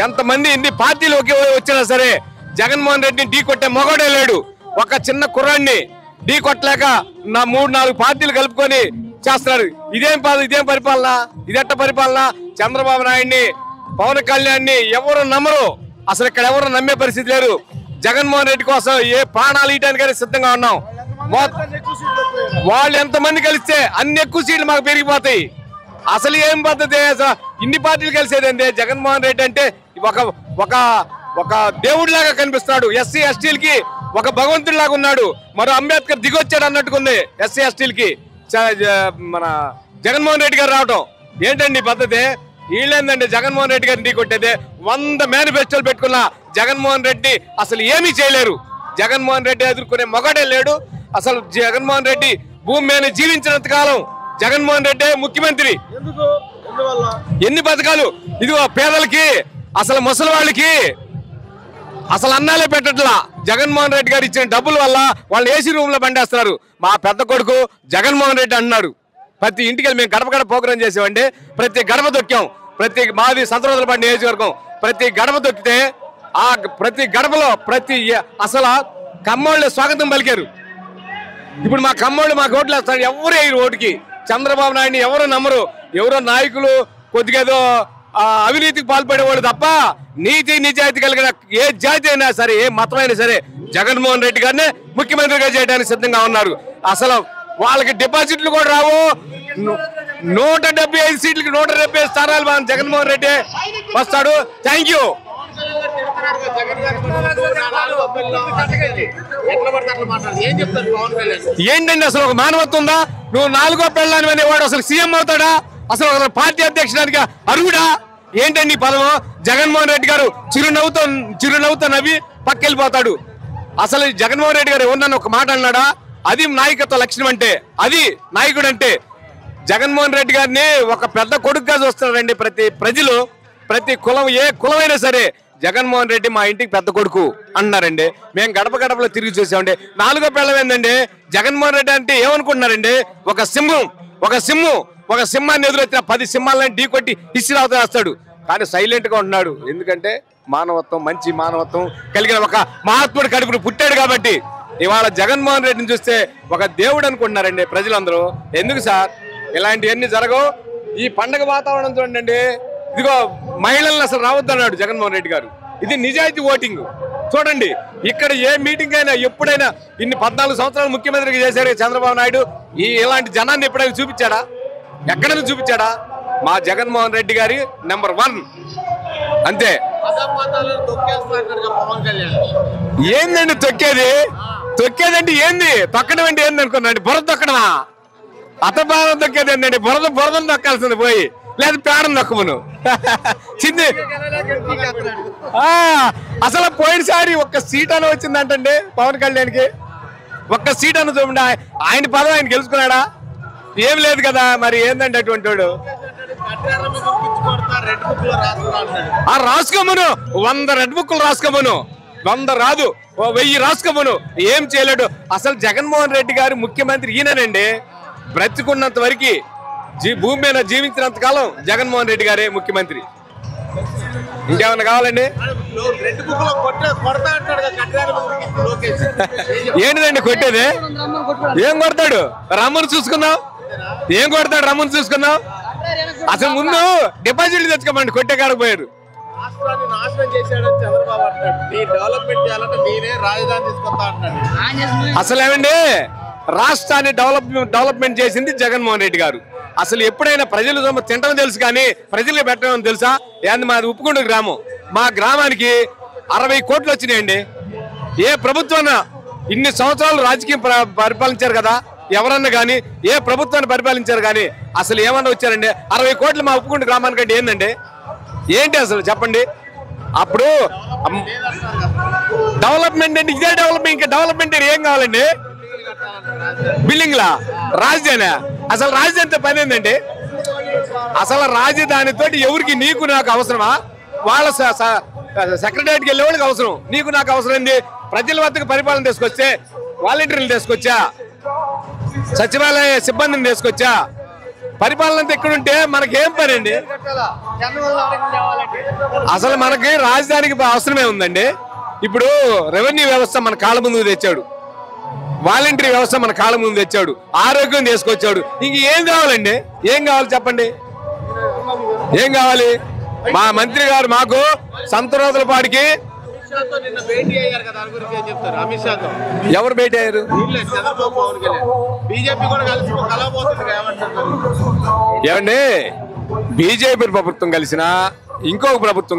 ఎంతమంది ఎన్ని పార్టీలోకి వచ్చినా సరే జగన్మోహన్ రెడ్డిని ఢీ కొట్టే మొగడే లేడు. ఒక చిన్న కుర్రాన్ని ఢీ కొట్టలేక నా 3-4 పార్టీలు కలుపుకొని చేస్తున్నారు. ఇదేం పరిపాలన? ఇదెట్ట పరిపాలన? చంద్రబాబు నాయుడిని, పవన్ కళ్యాణ్ని ఎవరు నమ్మరు. అసలు ఇక్కడ ఎవరు నమ్మే పరిస్థితి లేదు. జగన్మోహన్ రెడ్డి కోసం ఏ ప్రాణాలు ఇయడానికైనా సిద్ధంగా ఉన్నాం. వాళ్ళు ఎంతమంది కలిస్తే అన్ని ఎక్కువ సీట్లు మాకు పెరిగిపోతాయి. అసలు ఏం పద్ధతి? ఇన్ని పార్టీలు కలిసేదండి. జగన్మోహన్ రెడ్డి అంటే ఒక దేవుడిలాగా కనిపిస్తున్నాడు. ఎస్సీ ఎస్టీలకి ఒక భగవంతుడిలాగా ఉన్నాడు. మరో అంబేద్కర్ దిగొచ్చాడు అన్నట్టుకుంది ఎస్సీ ఎస్టీలకి మన జగన్మోహన్ రెడ్డి గారు రావటం. ఏంటండి పద్ధతి? వీళ్ళేందండి జగన్మోహన్ రెడ్డి గారిని ఢీకొట్టేది? 100 మేనిఫెస్టోలు పెట్టుకున్న జగన్మోహన్ రెడ్డి అసలు ఏమీ చేయలేరు. జగన్మోహన్ రెడ్డి ఎదుర్కొనే మొగడే లేడు. అసలు జగన్మోహన్ రెడ్డి భూమి మీద జీవించినంత కాలం జగన్మోహన్ రెడ్డి ముఖ్యమంత్రి. ఎన్ని పథకాలు ఇదిగో పేదలకి, అసలు ముసలి వాళ్ళకి అసలు అన్నాలే పెట్టట్లా. జగన్మోహన్ రెడ్డి గారు ఇచ్చిన డబ్బుల వల్ల వాళ్ళు ఏసీ రూమ్ లో బండేస్తున్నారు. మా పెద్ద కొడుకు జగన్మోహన్ రెడ్డి అన్నాడు. ప్రతి ఇంటికి వెళ్ళి మేము గడప ప్రోగ్రాం చేసామండి. ప్రతి గడప దొక్కాం. మాది సంతరోజులపాటి నియోజకవర్గం. ప్రతి గడప దొక్కితే ఆ ప్రతి గడపలో అసలు కమ్మోళ్ళు స్వాగతం పలికారు. ఇప్పుడు మా కమ్మోళ్ళు మాకు ఓట్లు వేస్తారు. ఎవరు వేయరు ఓటుకి. చంద్రబాబు నాయుడిని ఎవరు నమ్మరు. ఎవరో నాయకులు కొద్దిగా ఏదో అవినీతికి పాల్పడేవాళ్ళు తప్ప నీతి నిజాయితీ కలిగిన ఏ జాతి అయినా సరే, ఏ మతమైనా సరే జగన్మోహన్ రెడ్డి గారిని ముఖ్యమంత్రిగా చేయడానికి సిద్ధంగా ఉన్నారు. అసలు వాళ్ళకి డిపాజిట్లు కూడా రావు. 175 సీట్లకి 175 స్థానాలు జగన్మోహన్ రెడ్డి వస్తాడు. Thank you. ఏంటండి అసలు ఒక మానవత్వం ఉందా? నువ్వు 4వ పెళ్ళాని అనేవాడు అసలు సీఎం అవుతాడా? అసలు పార్టీ అధ్యక్షుడానికి అర్హుడా? ఏంటండి పదము? జగన్మోహన్ రెడ్డి గారు చిరునవ్వుతో నవ్వి పక్కెళ్ళిపోతాడు. అసలు జగన్మోహన్ రెడ్డి గారు ఏమన్నా ఒక మాట అన్నాడా? అది నాయకత్వ లక్షణం అంటే, అది నాయకుడు అంటే. జగన్మోహన్ రెడ్డి గారిని ఒక పెద్ద కొడుకుగా చూస్తున్నారండి ప్రజలు. ప్రతి కులం, ఏ కులమైనా సరే జగన్మోహన్ రెడ్డి మా ఇంటికి పెద్ద కొడుకు అంటున్నారండి. మేము గడపలో తిరిగి చూసామండి. 4వ పెళ్ళం ఏందండి? జగన్మోహన్ రెడ్డి అంటే ఏమనుకుంటున్నారండి? ఒక సింహాన్ని ఎదురొచ్చిన 10 సింహాలను ఢీ కొట్టి ఇసిరావుతా వస్తాడు. కానీ సైలెంట్ గా ఉంటున్నాడు. ఎందుకంటే మానవత్వం, మంచి మానవత్వం కలిగిన ఒక మహాత్ముడు కడుపును పుట్టాడు కాబట్టి. ఇవాళ జగన్మోహన్ రెడ్డిని చూస్తే ఒక దేవుడు అనుకుంటున్నారండి ప్రజలందరూ. ఎందుకు సార్ ఇలాంటివన్నీ జరగవు? ఈ పండగ వాతావరణం చూడండి. ఇదిగో మహిళలను అసలు రావద్దన్నాడు జగన్మోహన్ రెడ్డి గారు. ఇది నిజాయితీ ఓటింగ్. చూడండి, ఇక్కడ ఏ మీటింగ్ అయినా ఎప్పుడైనా ఇన్ని 14 సంవత్సరాలు ముఖ్యమంత్రిగా చేశారు చంద్రబాబు నాయుడు. ఇలాంటి జనాన్ని ఎప్పుడైనా చూపించాడా? ఎక్కడైనా చూపించాడా? మా జగన్మోహన్ రెడ్డి గారి నెంబర్ 1 అంతే. ఏందండి తొక్కేదంటే ఏంది? తొక్కడం అంటే ఏంది అనుకున్నాండి? బురద తొక్కడమా? అతపాదం తొక్కేది ఏంటండి? బురదను తొక్కాల్సింది పోయి, లేదా పేడను నొక్కమును. చిన్ని అసలు పోయినసారి ఒక్క సీట్ అని వచ్చిందంటండి పవన్ కళ్యాణ్కి. ఒక్క సీట్ అని చూడండి. ఆయన పదవి ఆయన గెలుచుకున్నాడా? ఏం లేదు కదా. మరి ఏందండి అటువంటి వాడు? రాసుకోమను, 100 రెడ్ బుక్లు రాసుకోమను. 100 రాదు, 1000 రాసుకోమను. ఏం చేయలేడు. అసలు జగన్మోహన్ రెడ్డి గారు ముఖ్యమంత్రి ఈయనండి. బ్రతికున్నంత వరకు, భూమి మీద జీవించినంత కాలం జగన్మోహన్ రెడ్డి గారే ముఖ్యమంత్రి. ఇంకేమన్నా కావాలండి? ఏంటిదండి కొట్టేది? ఏం కొడతాడు? రమ్మను చూసుకుందాం. ఏం కొడతాడు? రమ్మను చూసుకుందాం. అసలు ముందు డిపాజిట్లు తెచ్చుకోమండి. కొట్టే కాడపోయారు. అసలు ఏమండి, రాష్ట్రాన్ని డెవలప్మెంట్ చేసింది జగన్మోహన్ రెడ్డి గారు. అసలు ఎప్పుడైనా ప్రజలు తింటం తెలుసు కానీ ప్రజలకు పెట్టడం తెలుసా? ఏంది? మాది ఉప్పుకొండ గ్రామం. మా గ్రామానికి 60 కోట్లు వచ్చినాయండి. ఏ ప్రభుత్వం ఇన్ని సంవత్సరాలు రాజకీయం పరిపాలించారు కదా, ఎవరన్నా కానీ ఏ ప్రభుత్వాన్ని పరిపాలించారు కానీ అసలు ఏమన్నా వచ్చారండి? 60 కోట్లు మా ఉప్పుకొండ గ్రామానికంటే ఏందండి? ఏంటి అసలు చెప్పండి. అప్పుడు డెవలప్మెంట్ అంటే ఇదే డెవలప్మెంట్. ఇంకా డెవలప్మెంట్ ఏం కావాలండి? బిల్డింగ్లా? రాజధాని? అసలు రాజధానితో పని ఏంటండి? అసలు రాజధానితో ఎవరికి, నీకు నాకు అవసరమా? వాళ్ళ సెక్రటరీకి వెళ్ళే వాళ్ళకి అవసరం, నీకు నాకు అవసరం ఏంది? ప్రజల వద్దకు పరిపాలన తీసుకొచ్చే వాలంటీర్లు తీసుకొచ్చా, సచివాలయ సిబ్బందిని తీసుకొచ్చా, పరిపాలన అంతా ఎక్కడుంటే మనకేం పని అండి? అసలు మనకి రాజధానికి అవసరమే ఉందండి. ఇప్పుడు రెవెన్యూ వ్యవస్థ మన కాళ్ళ ముందుకు తెచ్చాడు, వాలంటరీ వ్యవస్థ మన కాళ్ళ ముందు తెచ్చాడు, ఆరోగ్యం తీసుకొచ్చాడు. ఇంక ఏం కావాలండి? ఏం కావాలి చెప్పండి? ఏం కావాలి? మా మంత్రి గారు మాకు సంతరోజులపాటికి ఎవరు భేటీ అయ్యారు? ఏమండి, బీజేపీ ప్రభుత్వం కలిసినా, ఇంకొక ప్రభుత్వం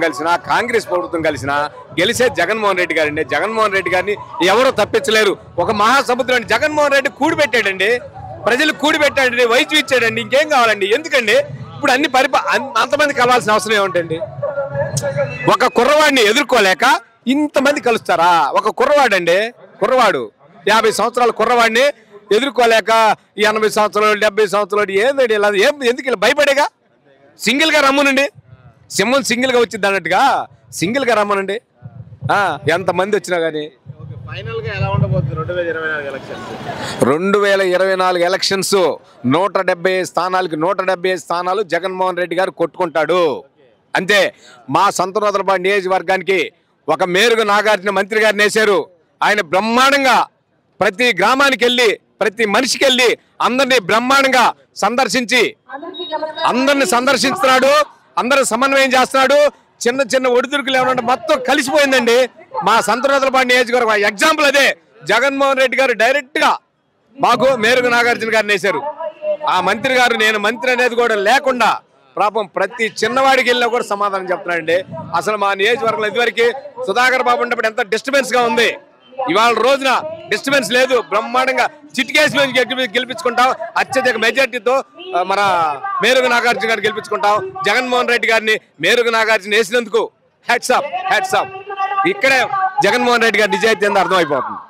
కలిసినా, కాంగ్రెస్ ప్రభుత్వం కలిసినా గెలిచే జగన్మోహన్ రెడ్డి గారండి. జగన్మోహన్ రెడ్డి గారిని ఎవరో తప్పించలేరు. ఒక మహాసముద్రాన్ని జగన్మోహన్ రెడ్డి కూడిపెట్టాడండి, ప్రజలు కూడిపెట్టాడండి, వైద్యం ఇచ్చాడండి. ఇంకేం కావాలండి? ఎందుకండి ఇప్పుడు అన్ని అంతమంది కలవాల్సిన అవసరం ఏముంటండి? ఒక కుర్రవాడిని ఎదుర్కోలేక ఇంతమంది కలుస్తారా? ఒక కుర్రవాడు అండి, కుర్రవాడు 50 సంవత్సరాల కుర్రవాడిని ఎదుర్కోలేక 80 సంవత్సరాలు 70 సంవత్సరాలు ఏందండి ఇలా? ఎందుకు ఇలా భయపడేగా? సింగిల్ గా రమ్మనండి, సింహం సింగిల్ గా వచ్చింది అన్నట్టుగా సింగిల్ గా రమ్మనండి. ఎంతమంది వచ్చినా గానీ 2024 ఎలక్షన్స్ 170 స్థానాలకి 170 స్థానాలు జగన్మోహన్ రెడ్డి గారు కొట్టుకుంటాడు అంతే. మా సంతరోదలపాడు నియోజకవర్గానికి ఒక మేరుగు నాగార్జున మంత్రి గారిని వేశారు. ఆయన బ్రహ్మాండంగా ప్రతి గ్రామానికి వెళ్ళి, ప్రతి మనిషికి వెళ్ళి అందరినీ బ్రహ్మాండంగా సందర్శిస్తున్నాడు, అందరూ సమన్వయం చేస్తున్నాడు. చిన్న చిన్న ఒడిదుడుకులు ఏమన్నా మొత్తం కలిసిపోయిందండి మా సంతరోదలపాడు నియోజకవర్గం. ఎగ్జాంపుల్ అదే. జగన్మోహన్ రెడ్డి గారు డైరెక్ట్ గా మాకు మేరుగు నాగార్జున గారిని వేశారు. ఆ మంత్రి గారు నేను మంత్రి అనేది కూడా లేకుండా పాపం ప్రతి చిన్నవాడికి వెళ్ళినా కూడా సమాధానం చెప్తున్నాడండి. అసలు మా నియోజకవర్గంలో ఇదివరకు సుధాకర్ బాబు ఉన్నప్పుడు ఎంత డిస్టర్బెన్స్ గా ఉంది, ఇవాళ రోజున డిస్టర్బెన్స్ లేదు. బ్రహ్మాండంగా చిటికేసి గెలిపించుకుంటాం, అత్యధిక మెజార్టీతో మన మేరుగు నాగార్జున గారిని గెలిపించుకుంటాం. జగన్మోహన్ రెడ్డి గారిని మేరుగు నాగార్జున వేసినందుకు హ్యాట్స్ ఆఫ్. ఇక్కడే జగన్మోహన్ రెడ్డి గారి నిజాయితీ అంతా అర్థమైపోతుంది.